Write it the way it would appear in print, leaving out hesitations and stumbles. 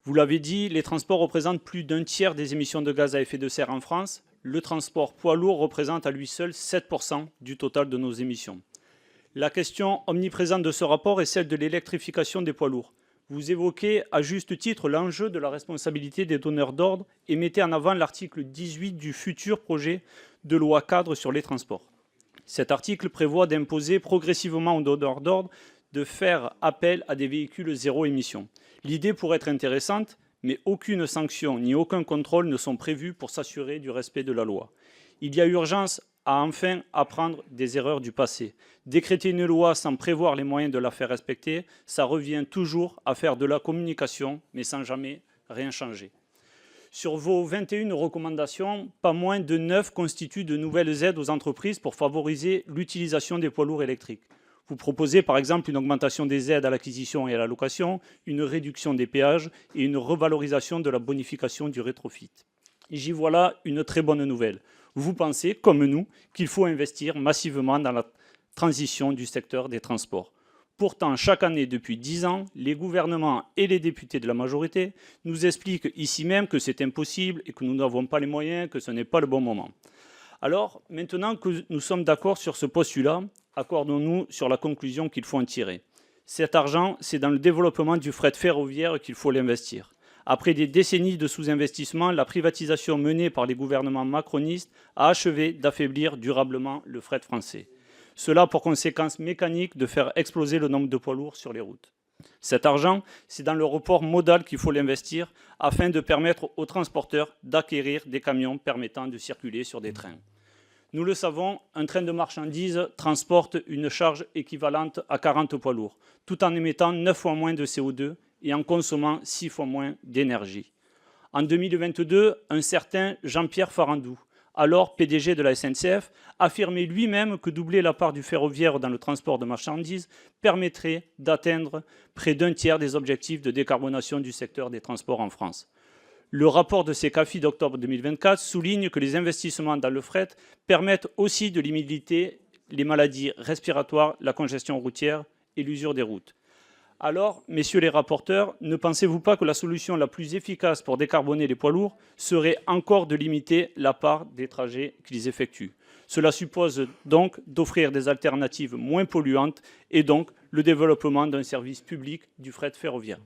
Vous l'avez dit, les transports représentent plus d'un tiers des émissions de gaz à effet de serre en France. Le transport poids lourd représente à lui seul 7% du total de nos émissions. La question omniprésente de ce rapport est celle de l'électrification des poids lourds. Vous évoquez à juste titre l'enjeu de la responsabilité des donneurs d'ordre et mettez en avant l'article 18 du futur projet de loi cadre sur les transports. Cet article prévoit d'imposer progressivement aux donneurs d'ordre de faire appel à des véhicules zéro émission. L'idée pourrait être intéressante, mais aucune sanction ni aucun contrôle ne sont prévus pour s'assurer du respect de la loi. Il y a urgence à enfin apprendre des erreurs du passé. Décréter une loi sans prévoir les moyens de la faire respecter, ça revient toujours à faire de la communication, mais sans jamais rien changer. Sur vos 21 recommandations, pas moins de 9 constituent de nouvelles aides aux entreprises pour favoriser l'utilisation des poids lourds électriques. Vous proposez par exemple une augmentation des aides à l'acquisition et à la location, une réduction des péages et une revalorisation de la bonification du rétrofit. J'y vois là une très bonne nouvelle. Vous pensez, comme nous, qu'il faut investir massivement dans la transition du secteur des transports. Pourtant, chaque année, depuis 10 ans, les gouvernements et les députés de la majorité nous expliquent ici même que c'est impossible et que nous n'avons pas les moyens, que ce n'est pas le bon moment. Alors, maintenant que nous sommes d'accord sur ce postulat, accordons-nous sur la conclusion qu'il faut en tirer. Cet argent, c'est dans le développement du fret ferroviaire qu'il faut l'investir. Après des décennies de sous-investissement, la privatisation menée par les gouvernements macronistes a achevé d'affaiblir durablement le fret français. Cela a pour conséquence mécanique de faire exploser le nombre de poids lourds sur les routes. Cet argent, c'est dans le report modal qu'il faut l'investir afin de permettre aux transporteurs d'acquérir des camions permettant de circuler sur des trains. Nous le savons, un train de marchandises transporte une charge équivalente à 40 poids lourds, tout en émettant 9 fois moins de CO2 et en consommant 6 fois moins d'énergie. En 2022, un certain Jean-Pierre Farandou, alors PDG de la SNCF, affirmait lui-même que doubler la part du ferroviaire dans le transport de marchandises permettrait d'atteindre près d'un tiers des objectifs de décarbonation du secteur des transports en France. Le rapport de Secafi d'octobre 2024 souligne que les investissements dans le fret permettent aussi de limiter les maladies respiratoires, la congestion routière et l'usure des routes. Alors, messieurs les rapporteurs, ne pensez-vous pas que la solution la plus efficace pour décarboner les poids lourds serait encore de limiter la part des trajets qu'ils effectuent? Cela suppose donc d'offrir des alternatives moins polluantes et donc le développement d'un service public du fret ferroviaire.